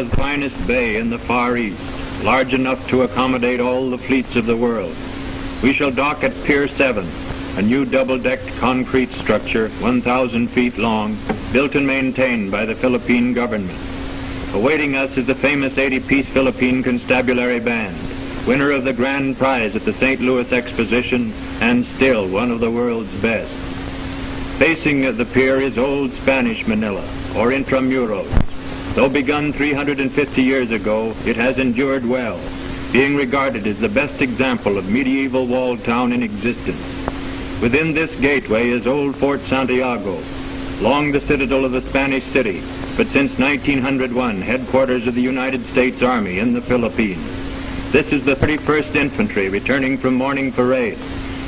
has the finest bay in the Far East, large enough to accommodate all the fleets of the world. We shall dock at Pier 7, a new double-decked concrete structure 1,000 feet long, built and maintained by the Philippine government. Awaiting us is the famous 80-piece Philippine Constabulary Band, winner of the grand prize at the St. Louis Exposition, and still one of the world's best. Facing the pier is old Spanish Manila, or Intramuros. Though begun 350 years ago, it has endured well, being regarded as the best example of medieval walled town in existence. Within this gateway is old Fort Santiago, long the citadel of the Spanish city, but since 1901 headquarters of the United States Army in the Philippines. This is the 31st Infantry returning from morning parade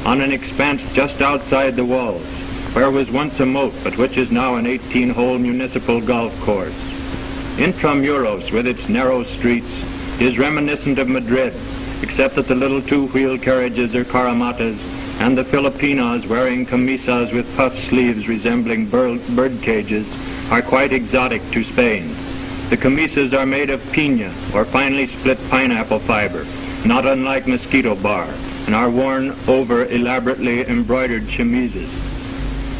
on an expanse just outside the walls, where was once a moat but which is now an 18-hole municipal golf course. Intramuros, with its narrow streets, is reminiscent of Madrid, except that the little two-wheel carriages are caramatas, and the Filipinas wearing camisas with puff sleeves resembling bird cages are quite exotic to Spain. The camisas are made of piña, or finely split pineapple fiber, not unlike mosquito bar, and are worn over elaborately embroidered chemises.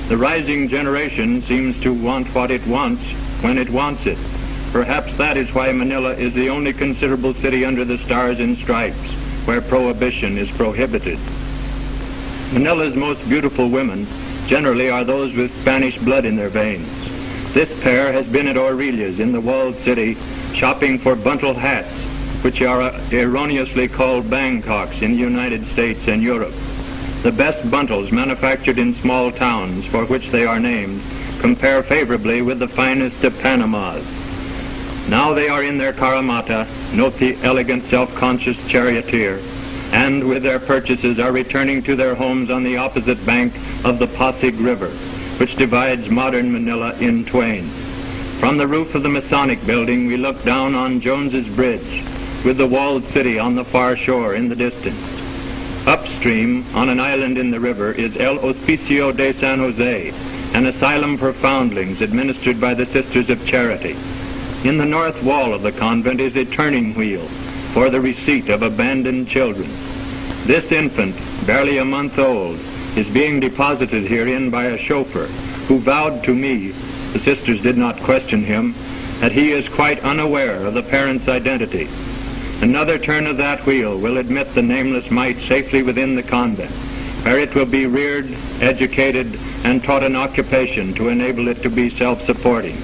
The rising generation seems to want what it wants when it wants it. Perhaps that is why Manila is the only considerable city under the Stars and Stripes where prohibition is prohibited. Manila's most beautiful women generally are those with Spanish blood in their veins. This pair has been at Aurelia's in the walled city shopping for buntle hats, which are erroneously called Bangkoks in the United States and Europe. The best buntles manufactured in small towns for which they are named compare favorably with the finest of Panamas. Now they are in their caramata, note the elegant self-conscious charioteer, and with their purchases are returning to their homes on the opposite bank of the Pasig River, which divides modern Manila in twain. From the roof of the Masonic building we look down on Jones's Bridge, with the walled city on the far shore in the distance. Upstream, on an island in the river, is El Hospicio de San Jose, an asylum for foundlings administered by the Sisters of Charity. In the north wall of the convent is a turning wheel for the receipt of abandoned children. This infant, barely a month old, is being deposited herein by a chauffeur who vowed to me, the sisters did not question him, that he is quite unaware of the parent's identity. Another turn of that wheel will admit the nameless mite safely within the convent, where it will be reared, educated, and taught an occupation to enable it to be self-supporting.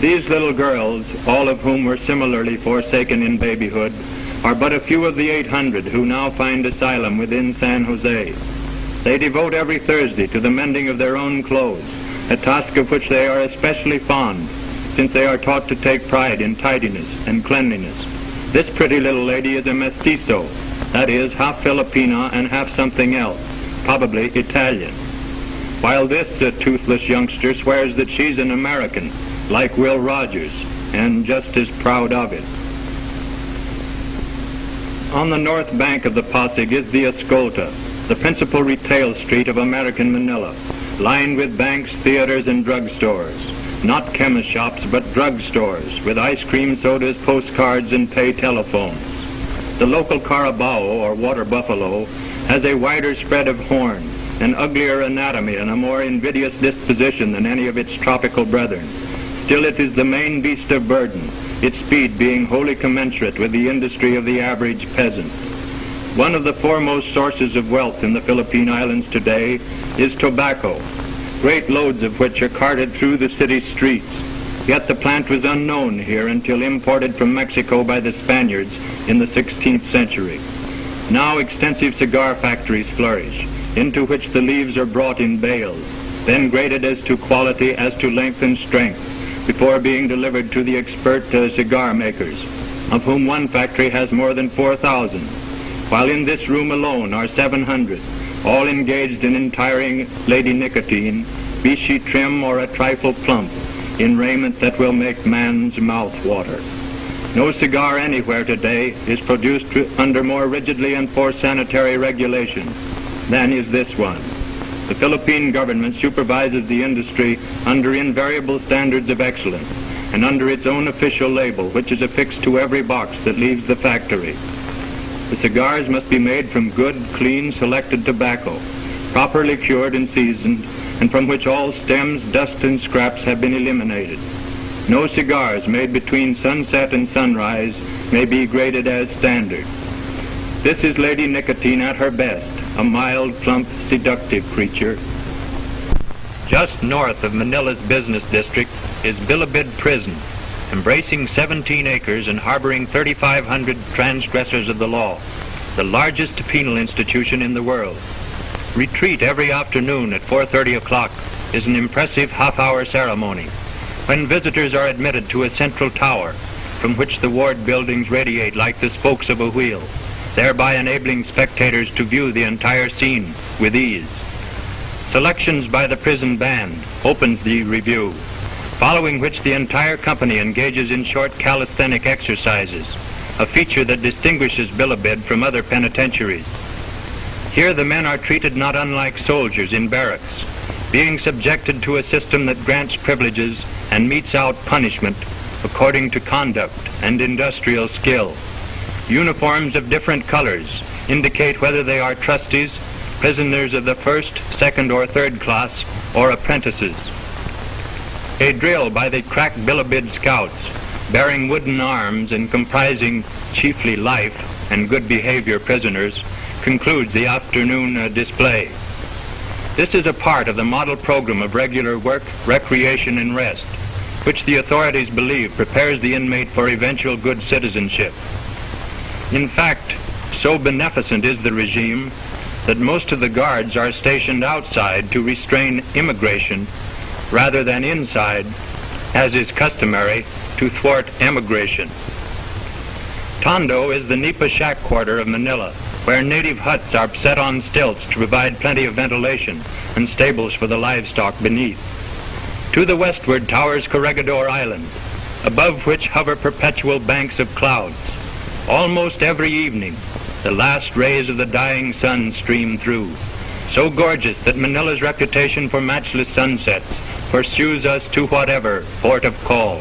These little girls, all of whom were similarly forsaken in babyhood, are but a few of the 800 who now find asylum within San Jose. They devote every Thursday to the mending of their own clothes, a task of which they are especially fond, since they are taught to take pride in tidiness and cleanliness. This pretty little lady is a mestizo, that is, half Filipina and half something else, probably Italian, while this toothless youngster swears that she's an American, like Will Rogers, and just as proud of it. On the north bank of the Pasig is the Escolta, the principal retail street of American Manila, lined with banks, theaters, and drugstores. Not chemist shops, but drugstores, with ice cream, sodas, postcards, and pay telephones. The local carabao, or water buffalo, has a wider spread of horn, an uglier anatomy, and a more invidious disposition than any of its tropical brethren. Still, it is the main beast of burden, its speed being wholly commensurate with the industry of the average peasant. One of the foremost sources of wealth in the Philippine Islands today is tobacco, great loads of which are carted through the city streets. Yet the plant was unknown here until imported from Mexico by the Spaniards in the 16th century. Now extensive cigar factories flourish, into which the leaves are brought in bales, then graded as to quality as to length and strength, before being delivered to the expert cigar makers, of whom one factory has more than 4,000, while in this room alone are 700, all engaged in attiring Lady Nicotine, be she trim or a trifle plump, in raiment that will make man's mouth water. No cigar anywhere today is produced under more rigidly enforced sanitary regulations than is this one. The Philippine government supervises the industry under invariable standards of excellence, and under its own official label, which is affixed to every box that leaves the factory. The cigars must be made from good, clean, selected tobacco, properly cured and seasoned, and from which all stems, dust, and scraps have been eliminated. No cigars made between sunset and sunrise may be graded as standard. This is Lady Nicotine at her best, a mild, plump, seductive creature. Just north of Manila's business district is Bilibid Prison, embracing 17 acres and harboring 3,500 transgressors of the law, the largest penal institution in the world. Retreat every afternoon at 4:30 o'clock is an impressive half-hour ceremony, when visitors are admitted to a central tower from which the ward buildings radiate like the spokes of a wheel, thereby enabling spectators to view the entire scene with ease. Selections by the prison band opens the review, following which the entire company engages in short calisthenic exercises, a feature that distinguishes Bilibid from other penitentiaries. Here the men are treated not unlike soldiers in barracks, being subjected to a system that grants privileges and metes out punishment according to conduct and industrial skill. Uniforms of different colors indicate whether they are trusties, prisoners of the first, second, or third class, or apprentices. A drill by the crack Bilibid scouts, bearing wooden arms and comprising chiefly life and good behavior prisoners, concludes the afternoon display. This is a part of the model program of regular work, recreation, and rest, which the authorities believe prepares the inmate for eventual good citizenship. In fact, so beneficent is the regime that most of the guards are stationed outside to restrain immigration rather than inside, as is customary, to thwart emigration. Tondo is the Nipa shack quarter of Manila, where native huts are set on stilts to provide plenty of ventilation and stables for the livestock beneath. To the westward towers Corregidor Island, above which hover perpetual banks of clouds. Almost every evening, the last rays of the dying sun stream through, so gorgeous that Manila's reputation for matchless sunsets pursues us to whatever port of call.